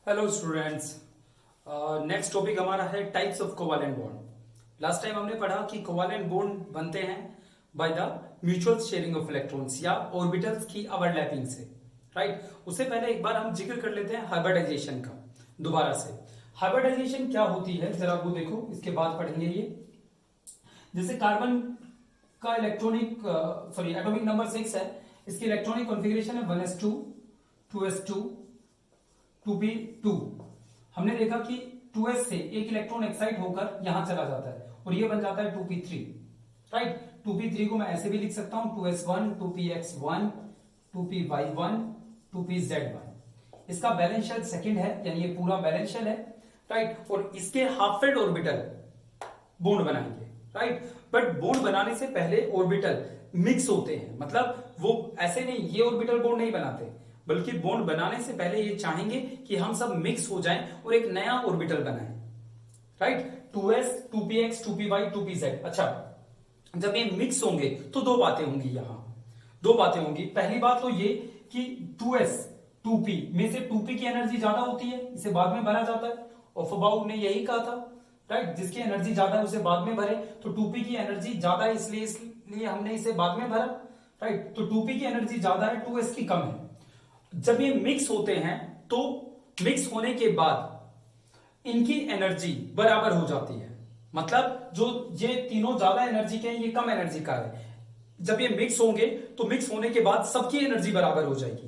Hello students. Next topic हमारा है types of covalent bond. Last time हमने पढ़ा कि कोवैलेंट बॉन्ड बनते हैं by the mutual sharing of electrons या ऑर्बिटल्स की ओवरलैपिंग से, राइट। उससे पहले एक बार हम जिक्र कर लेते हैं हाइब्रिडाइजेशन का दोबारा से। हाइब्रिडाइजेशन क्या होती है जरा वो देखो, इसके बाद पढ़ेंगे ये। जैसे कार्बन का एटॉमिक नंबर 6 है, इसकी इलेक्ट्रॉनिक कॉन्फ़िगरेशन है 1s2 2s2 2p2। हमने देखा कि 2s से एक इलेक्ट्रॉन एक्साइट होकर यहां चला जाता है और ये बन जाता है 2p3, राइट। 2p3 को मैं ऐसे भी लिख सकता हूं 2s1 2px1 2py1 2pz1। इसका बैलेंस शेल सेकंड है, यानी ये पूरा बैलेंस शेल है, राइट। और इसके हाफ फिल्ड ऑर्बिटल बॉन्ड बनाएंगे, राइट। बट बॉन्ड बनाने से पहले ऑर्बिटल मिक्स होते हैं, मतलब वो ऐसे नहीं ये ऑर्बिटल बॉन्ड नहीं बनाते, बल्कि बॉन्ड बनाने से पहले ये चाहेंगे कि हम सब मिक्स हो जाएं और एक नया ऑर्बिटल बनाएं, right. 2s 2px 2py 2pz। अच्छा, जब ये मिक्स होंगे तो दो बातें होंगी, यहां दो बातें होंगी। पहली बात तो ये कि 2s 2p में से 2p की एनर्जी ज्यादा होती है, इसे बाद में भरा जाता है। ऑफबाउ ने यही कहा था, राइट। जिसकी एनर्जी ज्यादा है उसे बाद में भरे, तो 2p की एनर्जी ज्यादा है इसलिए हमने इसे बाद में भरा, राइट। तो 2p की एनर्जी ज्यादा है, 2s की कम है। जब ये मिक्स होते हैं तो मिक्स होने के बाद इनकी एनर्जी बराबर हो जाती है, मतलब जो ये तीनों ज्यादा एनर्जी के हैं, ये कम एनर्जी का है। जब ये मिक्स होंगे तो मिक्स होने के बाद सबकी एनर्जी बराबर हो जाएगी,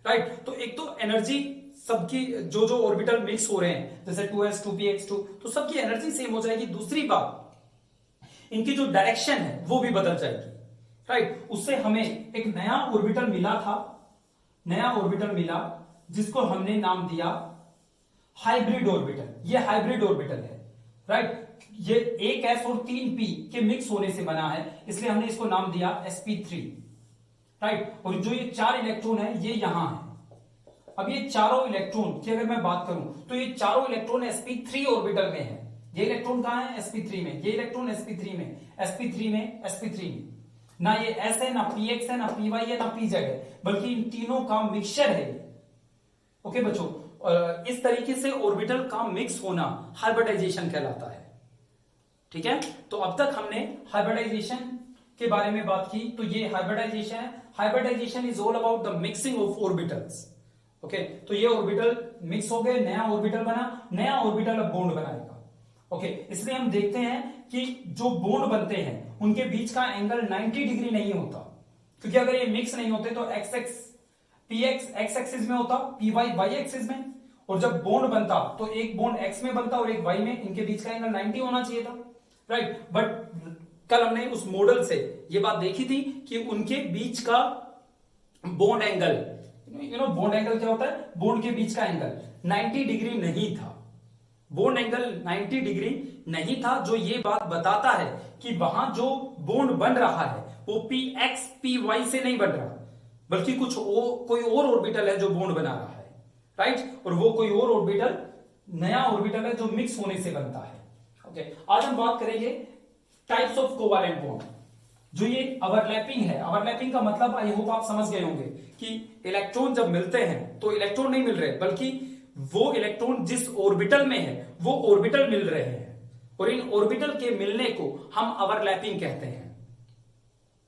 राइट। तो एक तो एनर्जी सबकी जो जो ऑर्बिटल मिक्स हो रहे हैं जैसे 2s 2px2, तो सबकी एनर्जी सेम हो जाएगी। दूसरी बात, इनकी जो डायरेक्शन है वो भी बदल जाएगी, राइट। उससे हमें एक नया ऑर्बिटल मिला जिसको हमने नाम दिया हाइब्रिड ऑर्बिटल। ये हाइब्रिड ऑर्बिटल है, राइट। ये 1s और 3p के मिक्स होने से बना है, इसलिए हमने इसको नाम दिया sp3, राइट। और जो ये 4 इलेक्ट्रॉन है ये यहां है। अब ये चारों इलेक्ट्रॉन की अगर मैं बात करूं तो ये चारों इलेक्ट्रॉन sp3 ऑर्बिटल में है। ये इलेक्ट्रॉन कहां है? sp3 में। ये इलेक्ट्रॉन sp3 में, sp3 में, sp3 में। ना ये s है, ना px है, ना py है, ना pz है, बल्कि इन तीनों का मिक्सचर है ये। ओके बच्चों, इस तरीके से ऑर्बिटल का मिक्स होना हाइब्रिडाइजेशन कहलाता है, ठीक है। तो अब तक हमने हाइब्रिडाइजेशन के बारे में बात की, तो ये हाइब्रिडाइजेशन है। Hybridization is all about the mixing of orbitals. Okay, तो ये ऑर्बिटल मिक्स हो गए, नया ऑर्बिटल बना, नया ऑर्बिटल अब बॉन्ड बनाएगा। ओके, इसलिए हम देखते हैं कि जो बॉन्ड बनते हैं उनके बीच का एंगल 90 डिग्री नहीं होता, क्योंकि अगर ये मिक्स नहीं होते तो px x एक्सिस में होता, py y एक्सिस में, और जब बॉन्ड बनता तो एक बॉन्ड x में बनता और एक y में, इनके बीच का एंगल 90 होना चाहिए था, राइट। बट कल हमने उस मॉडल से ये बात देखी थी कि उनके बीच का बॉन्ड एंगल, बॉन्ड एंगल क्या होता है? बॉन्ड के बीच का एंगल 90 डिग्री नहीं था। बॉन्ड एंगल 90 डिग्री नहीं था, जो ये बात बताता है कि वहां जो बॉन्ड बन रहा है वो px py से नहीं बन रहा, बल्कि कोई और ऑर्बिटल है जो बॉन्ड बना रहा है, राइट। और वो कोई और ऑर्बिटल नया ऑर्बिटल है जो मिक्स होने से बनता है। ओके, आज हम बात करेंगे टाइप्स ऑफ कोवैलेंट बॉन्ड। जो ये ओवरलैपिंग है, ओवरलैपिंग का मतलब आई होप आप समझ गए होंगे कि इलेक्ट्रॉन जब मिलते हैं तो इलेक्ट्रॉन नहीं मिल रहे, बल्कि वो इलेक्ट्रॉन जिस ऑर्बिटल में है वो ऑर्बिटल मिल रहे हैं, और इन ऑर्बिटल के मिलने को हम ओवरलैपिंग कहते हैं,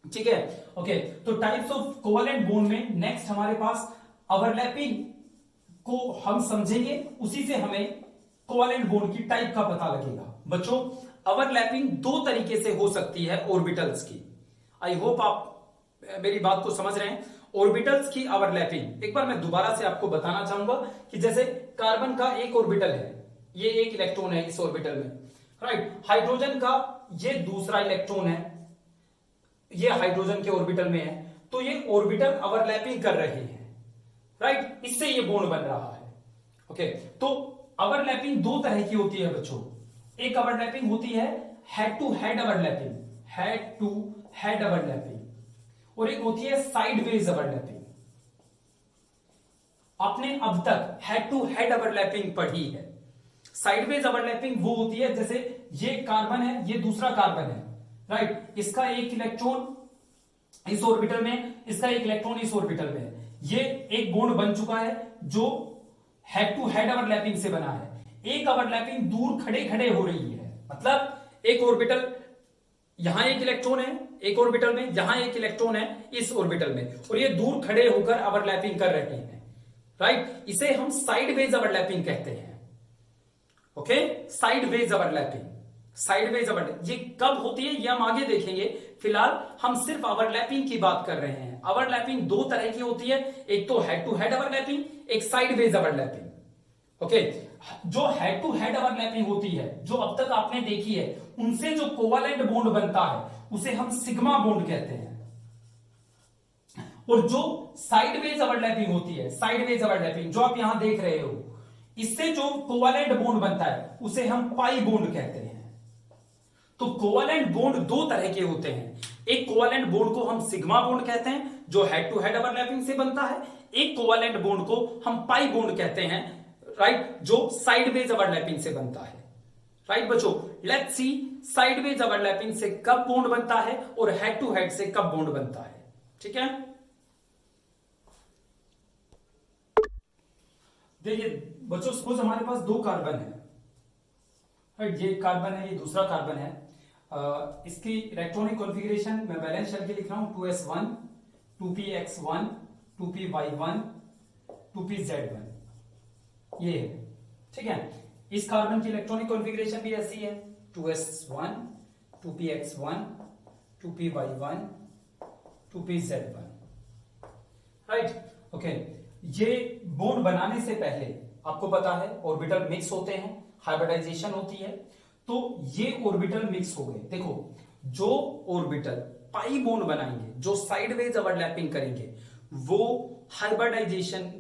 ठीक है। ओके, तो टाइप्स ऑफ कोवैलेंट बॉन्ड में नेक्स्ट हमारे पास ओवरलैपिंग को हम समझेंगे, उसी से हमें कोवैलेंट बॉन्ड की टाइप का पता लगेगा। बच्चों, ओवरलैपिंग दो तरीके से हो सकती है ऑर्बिटल्स की। आई होप आप मेरी बात को समझ रहे हैं। ऑर्बिटल्स की ओवरलैपिंग एक बार मैं दोबारा से आपको बताना चाहूंगा कि जैसे कार्बन का एक ऑर्बिटल है, ये एक इलेक्ट्रॉन है इस ऑर्बिटल में, राइट। हाइड्रोजन का ये दूसरा इलेक्ट्रॉन है, ये हाइड्रोजन के ऑर्बिटल में है, तो ये ऑर्बिटल ओवरलैपिंग कर रहे हैं, राइट। इससे ये बॉन्ड बन रहा है। ओके, तो ओवरलैपिंग दो तरह की होती है बच्चों। एक ओवरलैपिंग होती है head to head overlapping, head to head overlapping, और एक होती है साइडवेज ओवरलैपिंग। आपने अब तक हेड टू हेड ओवरलैपिंग पढ़ी है। साइडवेज ओवरलैपिंग वो होती है जैसे ये कार्बन है, ये दूसरा कार्बन है, राइट। इसका एक इलेक्ट्रॉन इस ऑर्बिटल में, इसका एक इलेक्ट्रॉन इस ऑर्बिटल में है, ये एक बॉन्ड बन चुका है जो हेड टू हेड ओवरलैपिंग से बना है, एक ओवरलैपिंग दूर खड़े खड़े हो रही है। मतलब एक ऑर्बिटल, यहां एक इलेक्ट्रॉन है एक ऑर्बिटल में, यहां एक इलेक्ट्रॉन है इस ऑर्बिटल में, और ये दूर खड़े होकर ओवरलैपिंग कर रहे हैं, राइट। इसे हम साइडवेज ओवरलैपिंग कहते हैं। Okay, sideways overlapping, sideways overlapping ये कब होती है ये हम आगे देखेंगे। फिलहाल हम सिर्फ ओवरलैपिंग की बात कर रहे हैं। ओवरलैपिंग दो तरह की होती है, एक तो हेड टू हेड ओवरलैपिंग, एक साइडवेज ओवरलैपिंग। ओके, जो हेड टू हेड ओवरलैपिंग होती है, जो अब तक आपने देखी है, उनसे जो कोवैलेंट बॉन्ड बनता है उसे हम सिग्मा बॉन्ड कहते हैं। और जो साइडवेज ओवरलैपिंग होती है, साइडवेज ओवरलैपिंग जो आप यहां देख रहे हो, इससे जो कोवैलेंट बॉन्ड बनता है उसे हम पाई बॉन्ड कहते हैं। तो कोवैलेंट बॉन्ड दो तरह के होते हैं, एक कोवैलेंट बॉन्ड को हम सिग्मा बॉन्ड कहते हैं जो हेड टू हेड ओवरलैपिंग से बनता है, एक कोवैलेंट बॉन्ड को हम पाई बॉन्ड कहते हैं, राइट, जो साइडवेज ओवरलैपिंग से बनता है। राइट बच्चों, लेट्स सी साइडवेज ओवरलैपिंग से कब बॉन्ड बनता है और हेड टू हेड से कब बॉन्ड बनता है। ठीक है, देखिए बच्चों, सपोज हमारे पास दो कार्बन है, राइट, ये कार्बन है, ये दूसरा कार्बन है। इसकी इलेक्ट्रॉनिक कॉन्फ़िगरेशन मैं बैलेंस करके लिख रहा हूं, 2s1 2px1 2py1 2pz1, ये है। ठीक है, इस कार्बन की इलेक्ट्रॉनिक कॉन्फ़िगरेशन भी ऐसी है, 2s1 2px1 2py1 2pz1, right. Okay, ये बॉन्ड बनाने से पहले आपको पता है ऑर्बिटल मिक्स होते हैं, हाइब्रिडाइजेशन होती है, तो ये ऑर्बिटल मिक्स हो गए। देखो, जो ऑर्बिटल पाई बॉन्ड बनाएंगे, जो साइडवेज ओवरलैपिंग करेंगे, वो हाइब्रिडाइजेशन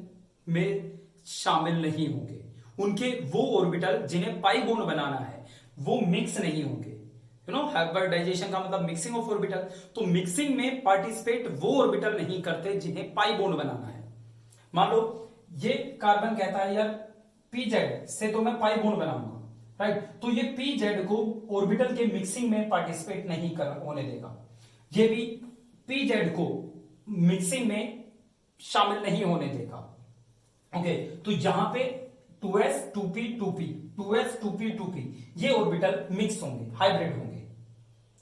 में शामिल नहीं होंगे। उनके वो ऑर्बिटल जिन्हें पाई बॉन्ड बनाना है वो मिक्स नहीं होंगे। यू नो, हाइब्रिडाइजेशन का मतलब मिक्सिंग ऑफ ऑर्बिटल। तो मिक्सिंग में पार्टिसिपेट वो ऑर्बिटल नहीं करते जिन्हें पाई बॉन्ड बनाना है। मान लो ये कार्बन कहता है यार पीजेड से तो मैं पाई बॉन्ड बनाऊंगा, राइट, तो ये पीजेड को ऑर्बिटल के मिक्सिंग में पार्टिसिपेट नहीं कर होने देगा, ये भी पीजेड को मिक्सिंग में शामिल नहीं होने देगा। ओके, तो यहां पे 2s 2p 2p 2s 2p 2p ये ऑर्बिटल मिक्स होंगे, हाइब्रिड होंगे।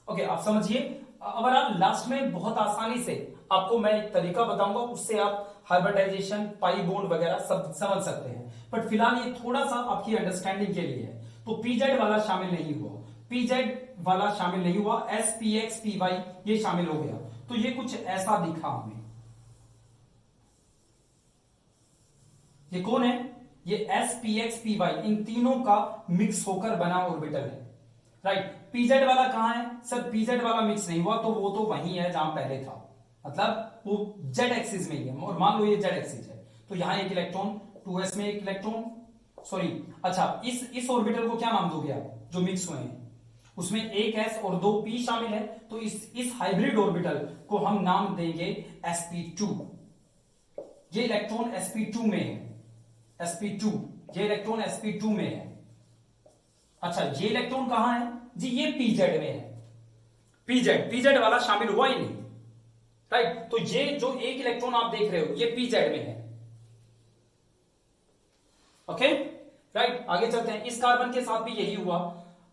ओके, आप समझिए। अगर आप लास्ट में बहुत आसानी से आपको मैं एक तरीका बताऊंगा, उससे आप हाइब्रिडाइजेशन, पाई बॉन्ड वगैरह सब समझ सकते हैं, बट फिलहाल ये थोड़ा सा आपकी अंडरस्टैंडिंग के लिए है। तो पीजेड वाला शामिल नहीं हुआ, पीजेड वाला शामिल नहीं हुआ, s P x P y ये शामिल हो गया। तो ये कुछ ऐसा दिखा हमें। ये कौन है? ये S P x P Y, इन तीनों का मिक्स होकर बना ऑर्बिटल है, राइट। पीजेड वाला कहां है? सर पीजेड वाला मिक्स नहीं हुआ, तो वो तो वही है जहां पहले था, मतलब वो जेड एक्सिस में ही है। और मान लो ये जेड एक्सिस है, तो यहां एक इलेक्ट्रॉन, 2s में एक इलेक्ट्रॉन, सॉरी, अच्छा इस ऑर्बिटल को क्या नाम दोगे आप जो मिक्स हुए हैं? उसमें एक s और दो p शामिल है, तो इस हाइब्रिड ऑर्बिटल को हम नाम देंगे sp2। ये इलेक्ट्रॉन sp2 में है, sp2, ये इलेक्ट्रॉन sp2 में है। अच्छा, ये इलेक्ट्रॉन कहां है जी? ये pz में है। pz वाला शामिल हुआ ही नहीं, राइट। तो ये जो एक इलेक्ट्रॉन आप देख रहे हो ये pz में है। ओके, राइट, आगे चलते हैं। इस कार्बन के साथ भी यही हुआ,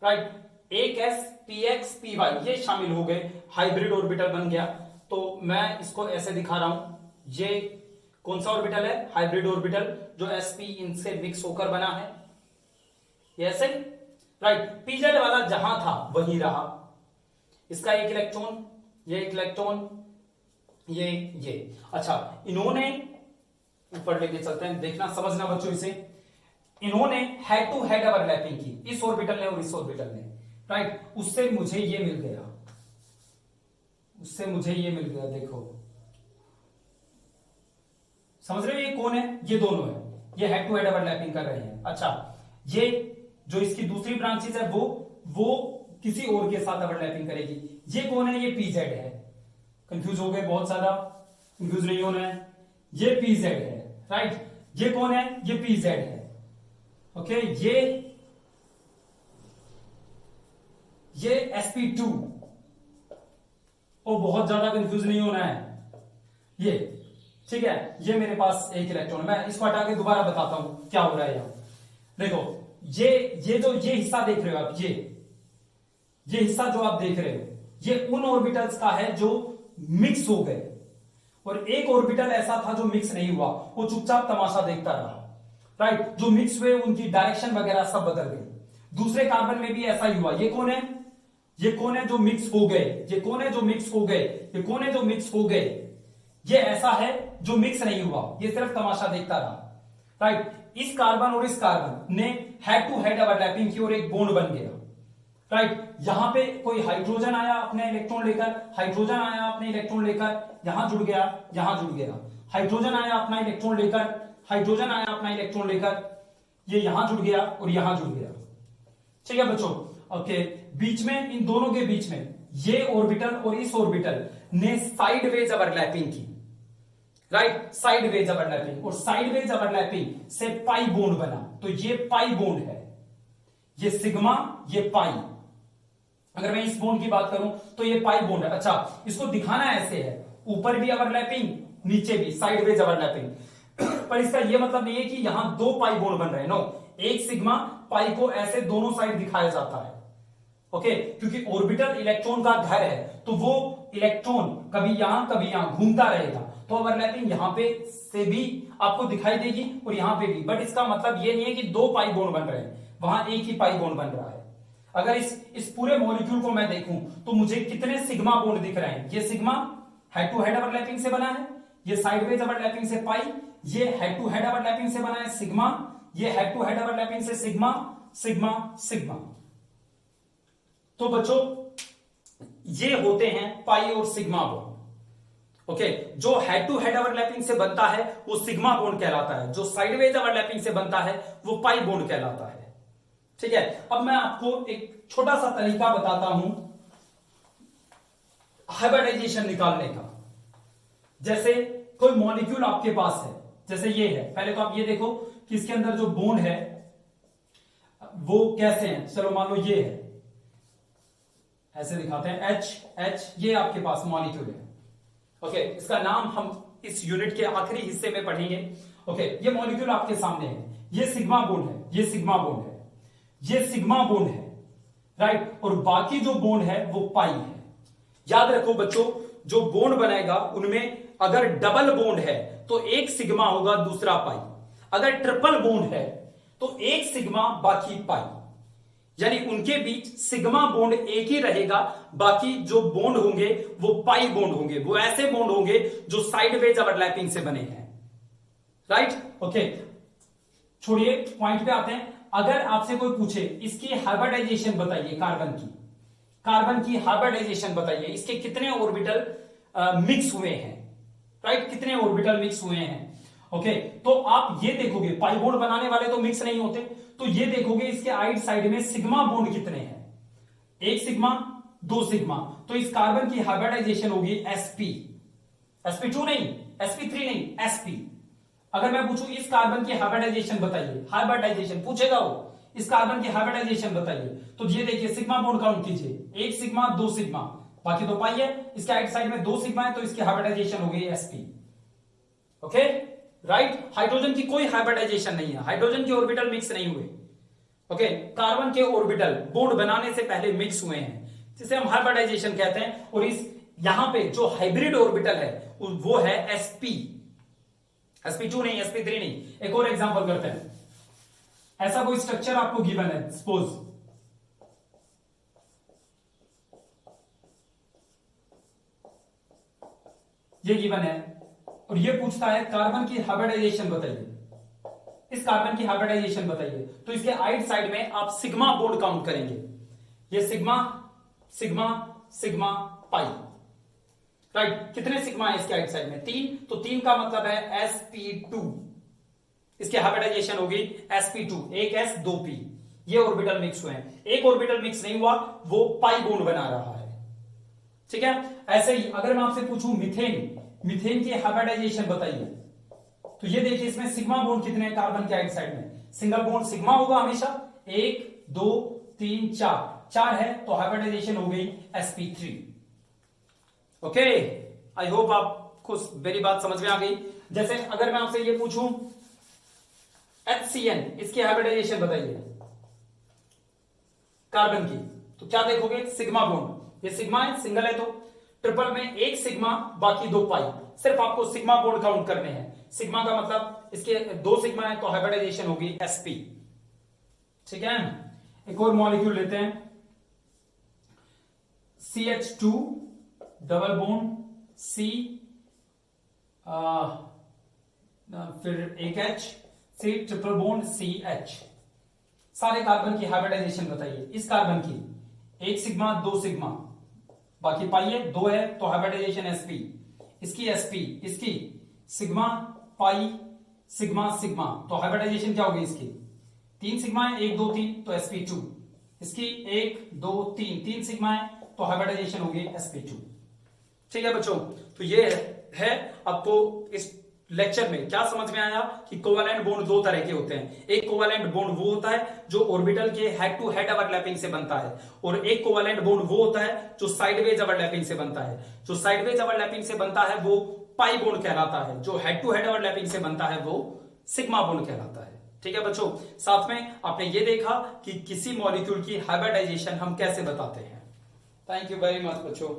राइट। एक s px py ये शामिल हो गए, हाइब्रिड ऑर्बिटल बन गया। तो मैं इसको ऐसे दिखा रहा हूं, ये कौन सा ऑर्बिटल है? हाइब्रिड ऑर्बिटल, जो sp इनसे मिक्स होकर बना है, ये ऐसे, राइट। pz वाला जहां था वही रहा, इसका एक इलेक्ट्रॉन, ये एक इलेक्ट्रॉन, ये। अच्छा, इन्होंने ऊपर लेके चलते हैं, देखना समझना बच्चों इसे। इन्होंने हेड टू हेड ओवरलैपिंग की, इस ऑर्बिटल ने और इस ऑर्बिटल ने, राइट। उससे मुझे ये मिल गया, उससे मुझे ये मिल गया। देखो, समझ रहे हो ये कौन है? ये दोनों है, ये हेड टू हेड ओवरलैपिंग कर रहे हैं। अच्छा, ये जो इसकी दूसरी ब्रांचेस है वो किसी और के साथ ओवरलैपिंग करेगी। ये कौन है? ये पीजेड है। कंफ्यूज हो गए? बहुत ज्यादा कंफ्यूज नहीं होना है। ये पीजेड है, राइट। ये कौन है? ये पीजेड है। ओके, ये sp2, और बहुत ज्यादा कंफ्यूज नहीं होना है। ये ठीक है, ये मेरे पास एक इलेक्ट्रॉन, मैं इसको हटा के दोबारा बताता हूं क्या हो रहा है यहां। देखो ये हिस्सा देख रहे हो आप, ये हिस्सा जो आप देख रहे हो, ये उन ऑर्बिटल्स का है जो मिक्स हो गए, और एक ऑर्बिटल ऐसा था जो मिक्स नहीं हुआ, वो चुपचाप तमाशा देखता रहा, राइट। जो मिक्स हुए उनकी डायरेक्शन वगैरह सब बदल गई। दूसरे कार्बन में भी ऐसा ही हुआ। ये कौन है? ये कौन है जो मिक्स हो गए? ये कौन है जो मिक्स हो गए? ये कौन है जो मिक्स हो गए? ये ऐसा है जो मिक्स नहीं हुआ, ये सिर्फ तमाशा देखता रहा, राइट। इस कार्बन और इस कार्बन ने हेड टू हेड ओवरलैपिंग की और एक बॉन्ड बन गया, राइट। यहां पे कोई हाइड्रोजन आया अपने इलेक्ट्रॉन लेकर, हाइड्रोजन आया अपने इलेक्ट्रॉन लेकर, यहां जुड़ गया, यहां जुड़ गया, हाइड्रोजन आया अपना इलेक्ट्रॉन लेकर, हाइड्रोजन आया अपना इलेक्ट्रॉन लेकर, ये यहां जुड़ गया और यहां जुड़ गया। ठीक है बच्चों, ओके। बीच में, इन दोनों के बीच में ये ऑर्बिटल और इस ऑर्बिटल ने साइडवेज ओवरलैपिंग की, राइट, साइडवेज ओवरलैपिंग, और साइडवेज ओवरलैपिंग से पाई बॉन्ड बना। तो ये पाई बॉन्ड है, ये सिग्मा, ये पाई। अगर मैं इस बॉन्ड की बात करूं तो ये पाई बॉन्ड है। अच्छा, इसको दिखाना ऐसे है, ऊपर भी ओवरलैपिंग, नीचे भी साइडवेज ओवरलैपिंग। पर इसका ये मतलब नहीं है कि यहां दो पाई बॉन्ड बन रहे हैं, नो। एक सिग्मा पाई को ऐसे दोनों साइड दिखाया जाता है, ओके, क्योंकि ऑर्बिटल इलेक्ट्रॉन का घर है, तो वो इलेक्ट्रॉन कभी यहां घूमता रहेगा, तो ओवरलैपिंग यहां पे से भी आपको दिखाई देगी और यहां पे भी। बट इसका मतलब ये नहीं है कि दो पाई बॉन्ड बन रहे हैं, वहां एक ही पाई बॉन्ड बन रहा है। अगर इस पूरे मॉलिक्यूल को मैं देखूं तो मुझे कितने सिग्मा बॉन्ड दिख रहे हैं? ये sigma head to head overlapping से बना है, ये साइडवेज ओवरलैपिंग से पाई, ये हेड टू हेड ओवरलैपिंग से बना है सिग्मा, ये हेड टू हेड ओवरलैपिंग से सिग्मा, सिग्मा, सिग्मा। तो बच्चों ये होते हैं पाई और सिग्मा बॉन्ड, ओके। जो हेड टू हेड ओवरलैपिंग से बनता है वो सिग्मा बॉन्ड कहलाता है, जो साइडवेज ओवरलैपिंग से बनता है वो पाई बॉन्ड कहलाता है। ठीक है, अब मैं आपको एक छोटा सा तरीका बताता हूं हाइब्रिडाइजेशन निकालने का। जैसे कोई मॉलिक्यूल आपके पास है, जैसे ये है, पहले तो आप ये देखो कि इसके अंदर जो बॉन्ड है वो कैसे हैं। चलो मान लो ये है, ऐसे दिखाते हैं, एच, ये आपके पास मॉलिक्यूल है, ओके। इसका नाम हम इस यूनिट के आखिरी हिस्से में पढ़ेंगे, ओके। ये मॉलिक्यूल आपके सामने है, ये सिग्मा बॉन्ड है, ये सिग्मा बॉन्ड है, ये सिग्मा बॉन्ड है, राइट। और बाकी जो बॉन्ड है वो पाई है। याद रखो बच्चों, जो बॉन्ड बनेगा उनमें अगर डबल बॉन्ड है तो एक सिग्मा होगा, दूसरा पाई। अगर ट्रिपल बॉन्ड है तो एक सिग्मा बाकी पाई, यानी उनके बीच सिग्मा बॉन्ड एक ही रहेगा, बाकी जो बॉन्ड होंगे वो पाई बॉन्ड होंगे। वो ऐसे बॉन्ड होंगे जो साइडवेज ओवरलैपिंग से बने हैं, राइट, ओके। छोड़िए, पॉइंट पे आते हैं। अगर आपसे कोई पूछे इसकी हाइब्रिडाइजेशन बताइए, कार्बन की हाइब्रिडाइजेशन बताइए, इसके कितने ऑर्बिटल मिक्स हुए हैं, राइट, कितने ऑर्बिटल मिक्स हुए हैं, ओके। तो आप ये देखोगे, पाई बॉन्ड बनाने वाले तो मिक्स नहीं होते, तो ये देखोगे इसके आइट साइड में सिग्मा बॉन्ड कितने हैं, एक सिग्मा, दो सिग्मा। तो इस कार्बन की हाइब्रिडाइजेशन होगी sp, sp2 नहीं, sp3 नहीं, sp। अगर मैं पूछूं इस कार्बन की हाइब्रिडाइजेशन बताइए, हाइब्रिडाइजेशन पूछेगा वो, इस कार्बन की हाइब्रिडाइजेशन बताइए, तो ये देखिए सिग्मा बॉन्ड काउंट कीजिए, एक सिग्मा, दो सिग्मा, बाकी तो पाई है। इसके राइट साइड में दो सिग्मा है, तो इसकी हाइब्रिडाइजेशन हो गई sp, ओके, राइट। हाइड्रोजन की कोई हाइब्रिडाइजेशन नहीं है, हाइड्रोजन के ऑर्बिटल मिक्स नहीं हुए, ओके। कार्बन के ऑर्बिटल बॉन्ड बनाने से पहले मिक्स हुए हैं, जिसे हम हाइब्रिडाइजेशन कहते हैं। और इस यहां पे जो हाइब्रिड ऑर्बिटल है वो है sp, sp2 नहीं, sp3 नहीं। एक और एग्जांपल करते हैं। ऐसा कोई स्ट्रक्चर आपको गिवन है, सपोज ये गिवन है और ये पूछता है कार्बन की हाइब्रिडाइजेशन बताइए, इस कार्बन की हाइब्रिडाइजेशन बताइए। तो इसके आइट साइड में आप सिग्मा बॉन्ड काउंट करेंगे, ये सिग्मा, सिग्मा, सिग्मा, पाई, राइट। कितने सिग्मा है इसके आइट साइड में? 3। तो 3 का मतलब है sp2, इसकी हाइब्रिडाइजेशन होगी sp2, एक s, दो p। ये ऑर्बिटल मिक्स हुए हैं, एक ऑर्बिटल मिक्स नहीं हुआ, वो पाई बॉन्ड बना रहा है, ठीक है। ऐसे ही अगर मैं आपसे पूछूं मीथेन की हाइब्रिडाइजेशन बताइए, तो ये देखिए इसमें सिग्मा बॉन्ड कितने हैं कार्बन के राइट साइड में? सिंगल बॉन्ड सिग्मा होगा हमेशा, 1 2 3 4 है, तो हाइब्रिडाइजेशन हो गई sp3, ओके। आई होप आपको मेरी बात समझ में आ गई। जैसे अगर मैं आपसे ये पूछूं HCN, इसकी हाइब्रिडाइजेशन बताइए कार्बन की, तो क्या देखोगे? सिग्मा बॉन्ड, ये सिग्मा है, सिंगल है, तो ट्रिपल में एक सिग्मा बाकी दो पाई, सिर्फ आपको सिग्मा बॉन्ड काउंट करने हैं। सिग्मा का मतलब इसके दो सिग्मा है तो हाइब्रिडाइजेशन होगी sp। ठीक है, एक और मॉलिक्यूल लेते हैं, CH2 डबल बॉन्ड C, फिर एक H, C triple bond CH। सारे कार्बन की हाइब्रिडाइजेशन बताइए। इस कार्बन की एक सिग्मा दो सिग्मा बाकी पाई है, दो है तो हाइब्रिडाइजेशन sp। इसकी sp, इसकी सिग्मा पाई सिग्मा सिग्मा, तो हाइब्रिडाइजेशन क्या होगी इसकी? तीन सिग्मा है, एक दो तीन तो sp2। इसकी एक दो तीन, तीन सिग्मा है तो हाइब्रिडाइजेशन होगी sp2। ठीक है बच्चों, तो ये है आपको इस लेक्चर में क्या समझ में आया कि कोवैलेंट बॉन्ड दो तरह के होते हैं। एक कोवैलेंट बॉन्ड वो होता है जो ऑर्बिटल के हेड टू हेड ओवरलैपिंग से बनता है, और एक कोवैलेंट बॉन्ड वो होता है जो साइडवेज ओवरलैपिंग से बनता है। जो साइडवेज ओवरलैपिंग से बनता है वो पाई बॉन्ड कहलाता है, जो हेड टू हेड ओवरलैपिंग से बनता है वो सिग्मा बॉन्ड कहलाता है। ठीक है बच्चों, साथ में आपने ये देखा कि किसी मॉलिक्यूल की हाइब्रिडाइजेशन हम कैसे बताते हैं। थैंक यू वेरी मच बच्चों।